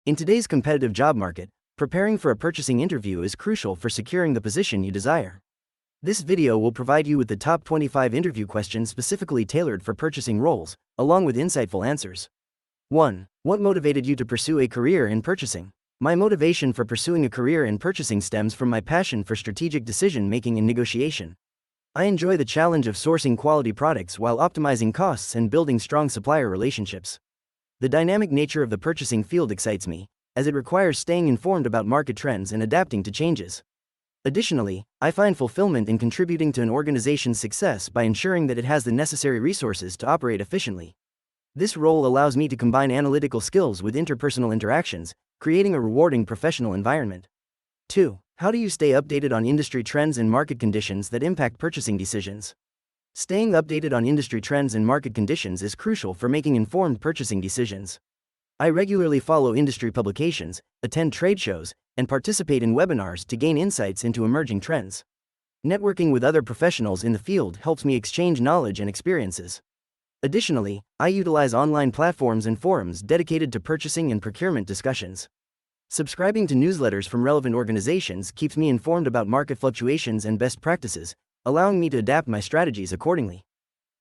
In today's competitive job market, preparing for a purchasing interview is crucial for securing the position you desire. This video will provide you with the top 25 interview questions specifically tailored for purchasing roles, along with insightful answers. 1. What motivated you to pursue a career in purchasing? My motivation for pursuing a career in purchasing stems from my passion for strategic decision-making and negotiation. I enjoy the challenge of sourcing quality products while optimizing costs and building strong supplier relationships. The dynamic nature of the purchasing field excites me, as it requires staying informed about market trends and adapting to changes. Additionally, I find fulfillment in contributing to an organization's success by ensuring that it has the necessary resources to operate efficiently. This role allows me to combine analytical skills with interpersonal interactions, creating a rewarding professional environment. 2. How do you stay updated on industry trends and market conditions that impact purchasing decisions? Staying updated on industry trends and market conditions is crucial for making informed purchasing decisions. I regularly follow industry publications, attend trade shows, and participate in webinars to gain insights into emerging trends. Networking with other professionals in the field helps me exchange knowledge and experiences. Additionally, I utilize online platforms and forums dedicated to purchasing and procurement discussions. Subscribing to newsletters from relevant organizations keeps me informed about market fluctuations and best practices, allowing me to adapt my strategies accordingly.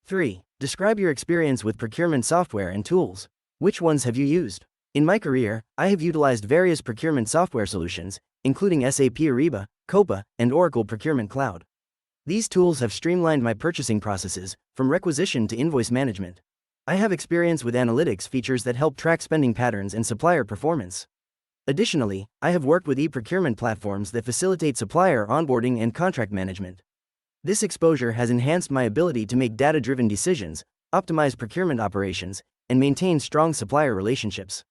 3. Describe your experience with procurement software and tools. Which ones have you used? In my career, I have utilized various procurement software solutions, including SAP Ariba, Coupa, and Oracle Procurement Cloud. These tools have streamlined my purchasing processes, from requisition to invoice management. I have experience with analytics features that help track spending patterns and supplier performance. Additionally, I have worked with e-procurement platforms that facilitate supplier onboarding and contract management. This exposure has enhanced my ability to make data-driven decisions, optimize procurement operations, and maintain strong supplier relationships.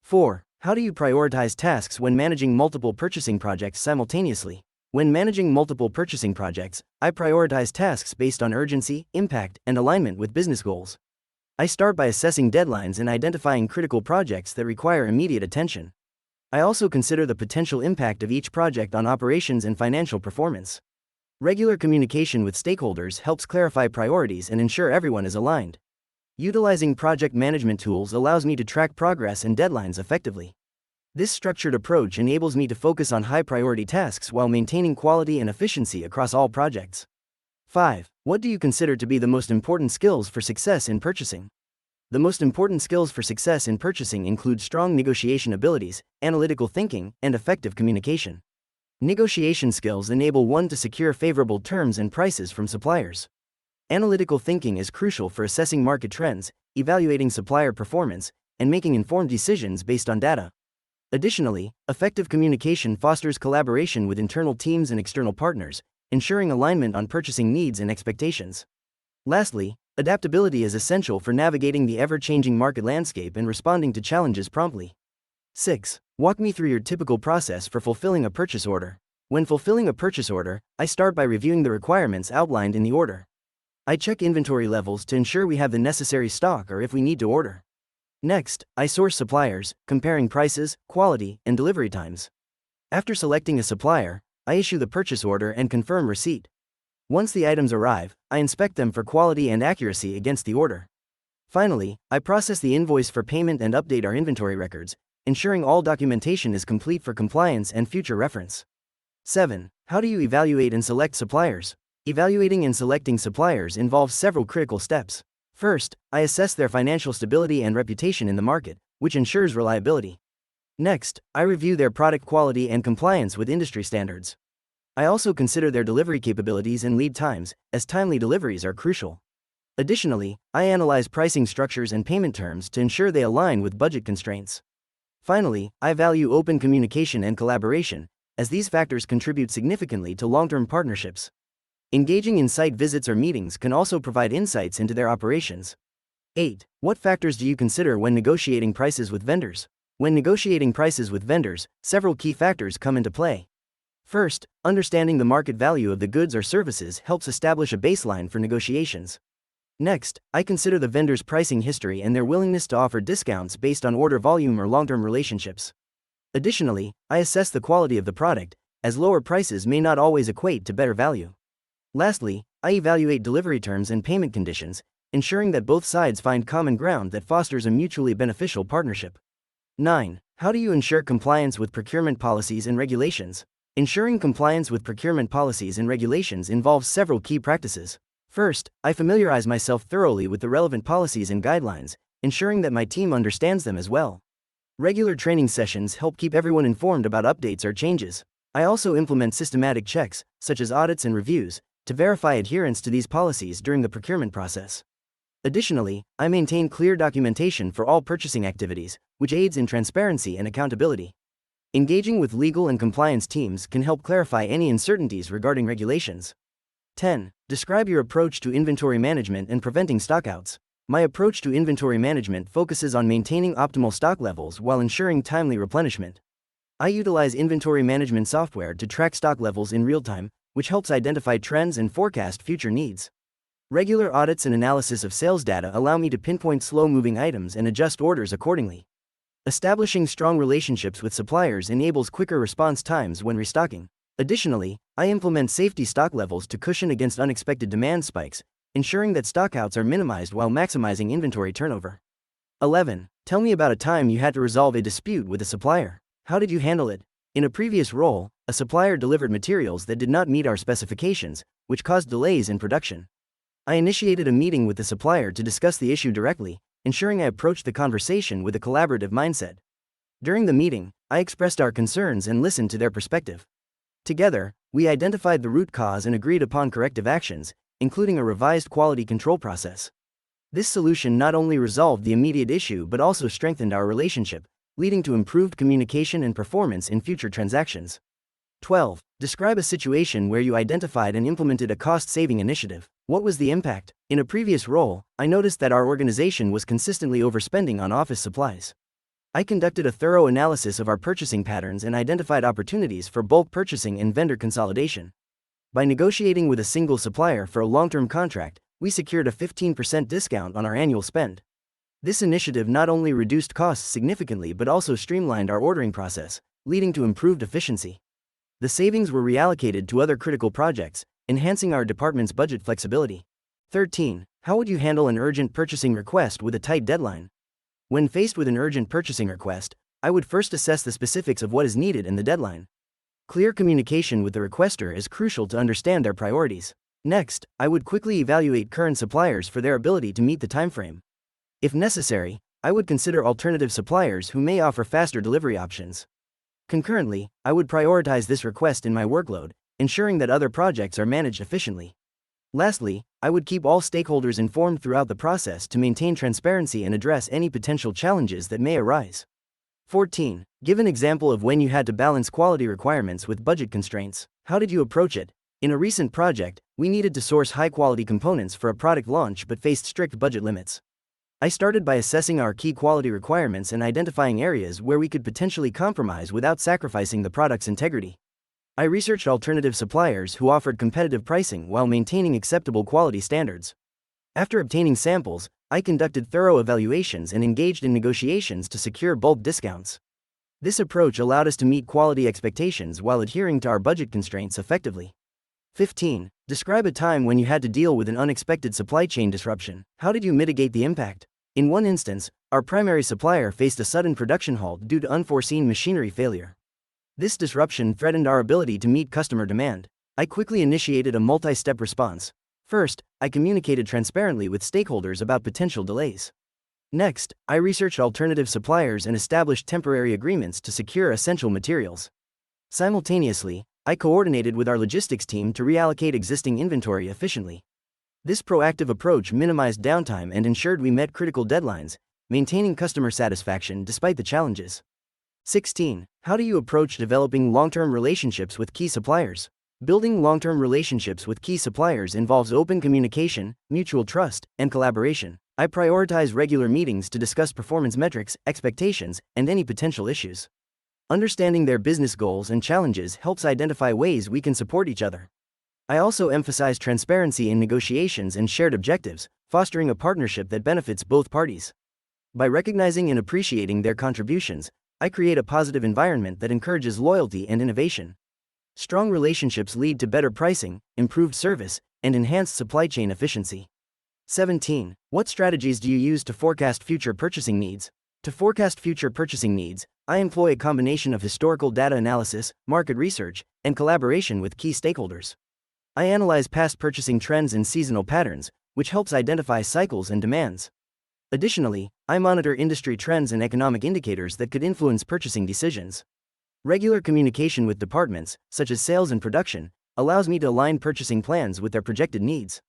4. How do you prioritize tasks when managing multiple purchasing projects simultaneously? When managing multiple purchasing projects, I prioritize tasks based on urgency, impact, and alignment with business goals. I start by assessing deadlines and identifying critical projects that require immediate attention. I also consider the potential impact of each project on operations and financial performance. Regular communication with stakeholders helps clarify priorities and ensure everyone is aligned. Utilizing project management tools allows me to track progress and deadlines effectively. This structured approach enables me to focus on high-priority tasks while maintaining quality and efficiency across all projects. 5. What do you consider to be the most important skills for success in purchasing? The most important skills for success in purchasing include strong negotiation abilities, analytical thinking, and effective communication. Negotiation skills enable one to secure favorable terms and prices from suppliers. Analytical thinking is crucial for assessing market trends, evaluating supplier performance, and making informed decisions based on data. Additionally, effective communication fosters collaboration with internal teams and external partners, ensuring alignment on purchasing needs and expectations. Lastly, adaptability is essential for navigating the ever-changing market landscape and responding to challenges promptly. 6. Walk me through your typical process for fulfilling a purchase order. When fulfilling a purchase order, I start by reviewing the requirements outlined in the order. I check inventory levels to ensure we have the necessary stock or if we need to order. Next, I source suppliers, comparing prices, quality, and delivery times. After selecting a supplier, I issue the purchase order and confirm receipt. Once the items arrive, I inspect them for quality and accuracy against the order. Finally, I process the invoice for payment and update our inventory records, ensuring all documentation is complete for compliance and future reference. 7. How do you evaluate and select suppliers? Evaluating and selecting suppliers involves several critical steps. First, I assess their financial stability and reputation in the market, which ensures reliability. Next, I review their product quality and compliance with industry standards. I also consider their delivery capabilities and lead times, as timely deliveries are crucial. Additionally, I analyze pricing structures and payment terms to ensure they align with budget constraints. Finally, I value open communication and collaboration, as these factors contribute significantly to long-term partnerships. Engaging in site visits or meetings can also provide insights into their operations. 8. What factors do you consider when negotiating prices with vendors? When negotiating prices with vendors, several key factors come into play. First, understanding the market value of the goods or services helps establish a baseline for negotiations. Next, I consider the vendor's pricing history and their willingness to offer discounts based on order volume or long-term relationships. Additionally, I assess the quality of the product, as lower prices may not always equate to better value. Lastly, I evaluate delivery terms and payment conditions, ensuring that both sides find common ground that fosters a mutually beneficial partnership. 9. How do you ensure compliance with procurement policies and regulations? Ensuring compliance with procurement policies and regulations involves several key practices. First, I familiarize myself thoroughly with the relevant policies and guidelines, ensuring that my team understands them as well. Regular training sessions help keep everyone informed about updates or changes. I also implement systematic checks, such as audits and reviews, to verify adherence to these policies during the procurement process. Additionally, I maintain clear documentation for all purchasing activities, which aids in transparency and accountability. Engaging with legal and compliance teams can help clarify any uncertainties regarding regulations. 10. Describe your approach to inventory management and preventing stockouts. My approach to inventory management focuses on maintaining optimal stock levels while ensuring timely replenishment. I utilize inventory management software to track stock levels in real time, which helps identify trends and forecast future needs. Regular audits and analysis of sales data allow me to pinpoint slow-moving items and adjust orders accordingly. Establishing strong relationships with suppliers enables quicker response times when restocking. Additionally, I implement safety stock levels to cushion against unexpected demand spikes, ensuring that stockouts are minimized while maximizing inventory turnover. 11. Tell me about a time you had to resolve a dispute with a supplier. How did you handle it? In a previous role, a supplier delivered materials that did not meet our specifications, which caused delays in production. I initiated a meeting with the supplier to discuss the issue directly, ensuring I approached the conversation with a collaborative mindset. During the meeting, I expressed our concerns and listened to their perspective. Together, we identified the root cause and agreed upon corrective actions, including a revised quality control process. This solution not only resolved the immediate issue but also strengthened our relationship, leading to improved communication and performance in future transactions. 12. Describe a situation where you identified and implemented a cost-saving initiative. What was the impact? In a previous role, I noticed that our organization was consistently overspending on office supplies. I conducted a thorough analysis of our purchasing patterns and identified opportunities for bulk purchasing and vendor consolidation. By negotiating with a single supplier for a long-term contract, we secured a 15% discount on our annual spend. This initiative not only reduced costs significantly but also streamlined our ordering process, leading to improved efficiency. The savings were reallocated to other critical projects, enhancing our department's budget flexibility. 13. How would you handle an urgent purchasing request with a tight deadline? When faced with an urgent purchasing request, I would first assess the specifics of what is needed and the deadline. Clear communication with the requester is crucial to understand their priorities. Next, I would quickly evaluate current suppliers for their ability to meet the timeframe. If necessary, I would consider alternative suppliers who may offer faster delivery options. Concurrently, I would prioritize this request in my workload, ensuring that other projects are managed efficiently. Lastly, I would keep all stakeholders informed throughout the process to maintain transparency and address any potential challenges that may arise. 14. Give an example of when you had to balance quality requirements with budget constraints. How did you approach it? In a recent project, we needed to source high-quality components for a product launch but faced strict budget limits. I started by assessing our key quality requirements and identifying areas where we could potentially compromise without sacrificing the product's integrity. I researched alternative suppliers who offered competitive pricing while maintaining acceptable quality standards. After obtaining samples, I conducted thorough evaluations and engaged in negotiations to secure bulk discounts. This approach allowed us to meet quality expectations while adhering to our budget constraints effectively. 15. Describe a time when you had to deal with an unexpected supply chain disruption. How did you mitigate the impact? In one instance, our primary supplier faced a sudden production halt due to unforeseen machinery failure. This disruption threatened our ability to meet customer demand. I quickly initiated a multi-step response. First, I communicated transparently with stakeholders about potential delays. Next, I researched alternative suppliers and established temporary agreements to secure essential materials. Simultaneously, I coordinated with our logistics team to reallocate existing inventory efficiently. This proactive approach minimized downtime and ensured we met critical deadlines, maintaining customer satisfaction despite the challenges. 16. How do you approach developing long-term relationships with key suppliers? Building long-term relationships with key suppliers involves open communication, mutual trust, and collaboration. I prioritize regular meetings to discuss performance metrics, expectations, and any potential issues. Understanding their business goals and challenges helps identify ways we can support each other. I also emphasize transparency in negotiations and shared objectives, fostering a partnership that benefits both parties. By recognizing and appreciating their contributions, I create a positive environment that encourages loyalty and innovation. Strong relationships lead to better pricing, improved service, and enhanced supply chain efficiency. 17. What strategies do you use to forecast future purchasing needs? To forecast future purchasing needs, I employ a combination of historical data analysis, market research, and collaboration with key stakeholders. I analyze past purchasing trends and seasonal patterns, which helps identify cycles and demands. Additionally, I monitor industry trends and economic indicators that could influence purchasing decisions. Regular communication with departments, such as sales and production, allows me to align purchasing plans with their projected needs.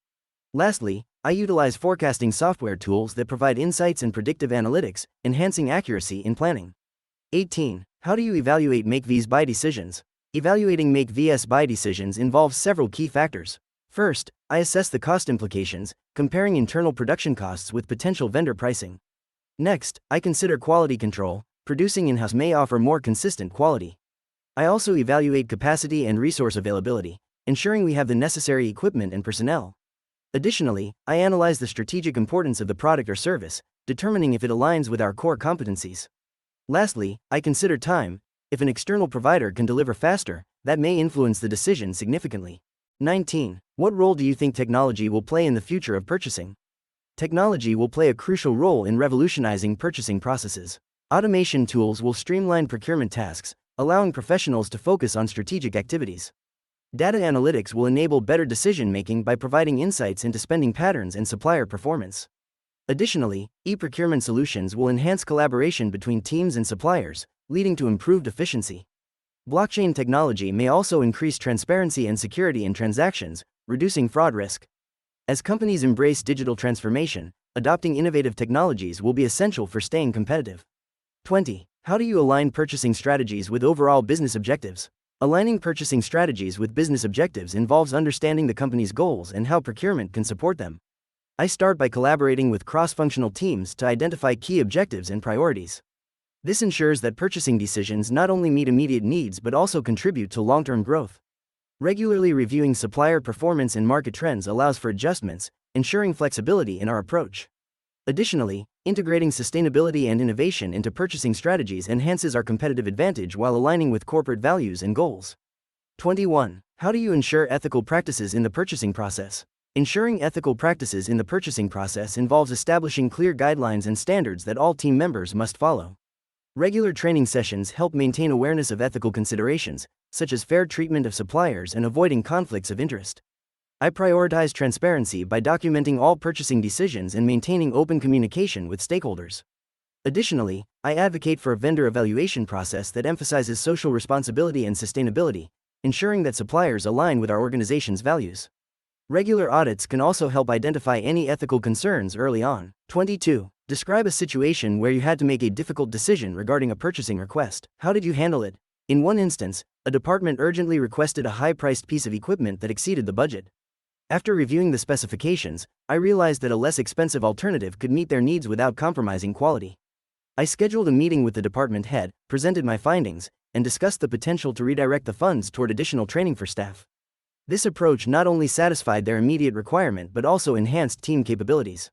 Lastly, I utilize forecasting software tools that provide insights and predictive analytics, enhancing accuracy in planning. 18. How do you evaluate make vs buy decisions? Evaluating make vs buy decisions involves several key factors. First, I assess the cost implications, comparing internal production costs with potential vendor pricing. Next, I consider quality control. Producing in-house may offer more consistent quality. I also evaluate capacity and resource availability, ensuring we have the necessary equipment and personnel. Additionally, I analyze the strategic importance of the product or service, determining if it aligns with our core competencies. Lastly, I consider time. If an external provider can deliver faster, that may influence the decision significantly. 19. What role do you think technology will play in the future of purchasing? Technology will play a crucial role in revolutionizing purchasing processes. Automation tools will streamline procurement tasks, allowing professionals to focus on strategic activities. Data analytics will enable better decision-making by providing insights into spending patterns and supplier performance. Additionally, e-procurement solutions will enhance collaboration between teams and suppliers, leading to improved efficiency. Blockchain technology may also increase transparency and security in transactions, reducing fraud risk. As companies embrace digital transformation, adopting innovative technologies will be essential for staying competitive. 20. How do you align purchasing strategies with overall business objectives? Aligning purchasing strategies with business objectives involves understanding the company's goals and how procurement can support them. I start by collaborating with cross-functional teams to identify key objectives and priorities. This ensures that purchasing decisions not only meet immediate needs but also contribute to long-term growth. Regularly reviewing supplier performance and market trends allows for adjustments, ensuring flexibility in our approach. Additionally, integrating sustainability and innovation into purchasing strategies enhances our competitive advantage while aligning with corporate values and goals. 21. How do you ensure ethical practices in the purchasing process? Ensuring ethical practices in the purchasing process involves establishing clear guidelines and standards that all team members must follow. Regular training sessions help maintain awareness of ethical considerations, such as fair treatment of suppliers and avoiding conflicts of interest. I prioritize transparency by documenting all purchasing decisions and maintaining open communication with stakeholders. Additionally, I advocate for a vendor evaluation process that emphasizes social responsibility and sustainability, ensuring that suppliers align with our organization's values. Regular audits can also help identify any ethical concerns early on. 22. Describe a situation where you had to make a difficult decision regarding a purchasing request. How did you handle it? In one instance, a department urgently requested a high-priced piece of equipment that exceeded the budget. After reviewing the specifications, I realized that a less expensive alternative could meet their needs without compromising quality. I scheduled a meeting with the department head, presented my findings, and discussed the potential to redirect the funds toward additional training for staff. This approach not only satisfied their immediate requirement but also enhanced team capabilities.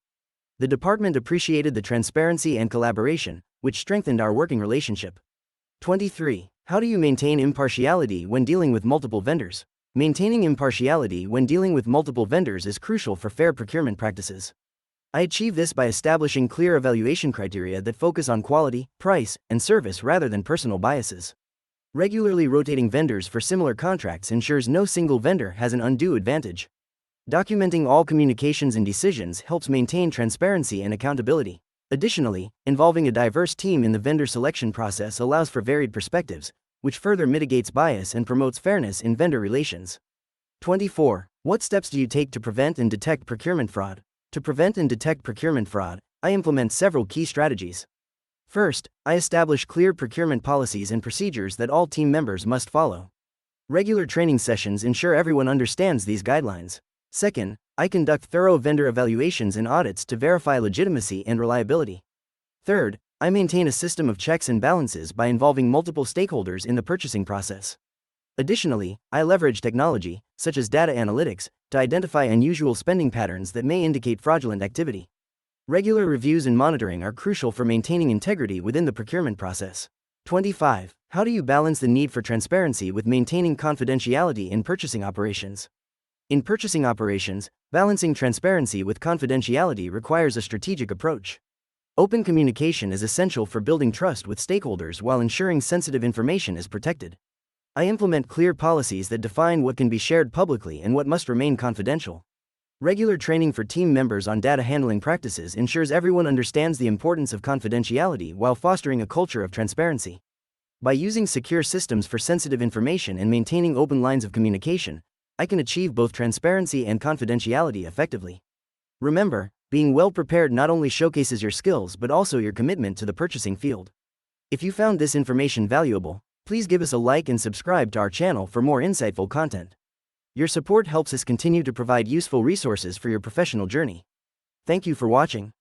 The department appreciated the transparency and collaboration, which strengthened our working relationship. 23. How do you maintain impartiality when dealing with multiple vendors? Maintaining impartiality when dealing with multiple vendors is crucial for fair procurement practices. I achieve this by establishing clear evaluation criteria that focus on quality, price, and service rather than personal biases. Regularly rotating vendors for similar contracts ensures no single vendor has an undue advantage. Documenting all communications and decisions helps maintain transparency and accountability. Additionally, involving a diverse team in the vendor selection process allows for varied perspectives, which further mitigates bias and promotes fairness in vendor relations. 24. What steps do you take to prevent and detect procurement fraud? To prevent and detect procurement fraud, I implement several key strategies. First, I establish clear procurement policies and procedures that all team members must follow. Regular training sessions ensure everyone understands these guidelines. Second, I conduct thorough vendor evaluations and audits to verify legitimacy and reliability. Third, I maintain a system of checks and balances by involving multiple stakeholders in the purchasing process. Additionally, I leverage technology, such as data analytics, to identify unusual spending patterns that may indicate fraudulent activity. Regular reviews and monitoring are crucial for maintaining integrity within the procurement process. 25. How do you balance the need for transparency with maintaining confidentiality in purchasing operations? In purchasing operations, balancing transparency with confidentiality requires a strategic approach. Open communication is essential for building trust with stakeholders while ensuring sensitive information is protected. I implement clear policies that define what can be shared publicly and what must remain confidential. Regular training for team members on data handling practices ensures everyone understands the importance of confidentiality while fostering a culture of transparency. By using secure systems for sensitive information and maintaining open lines of communication, I can achieve both transparency and confidentiality effectively. Remember, being well prepared not only showcases your skills but also your commitment to the purchasing field. If you found this information valuable, please give us a like and subscribe to our channel for more insightful content. Your support helps us continue to provide useful resources for your professional journey. Thank you for watching.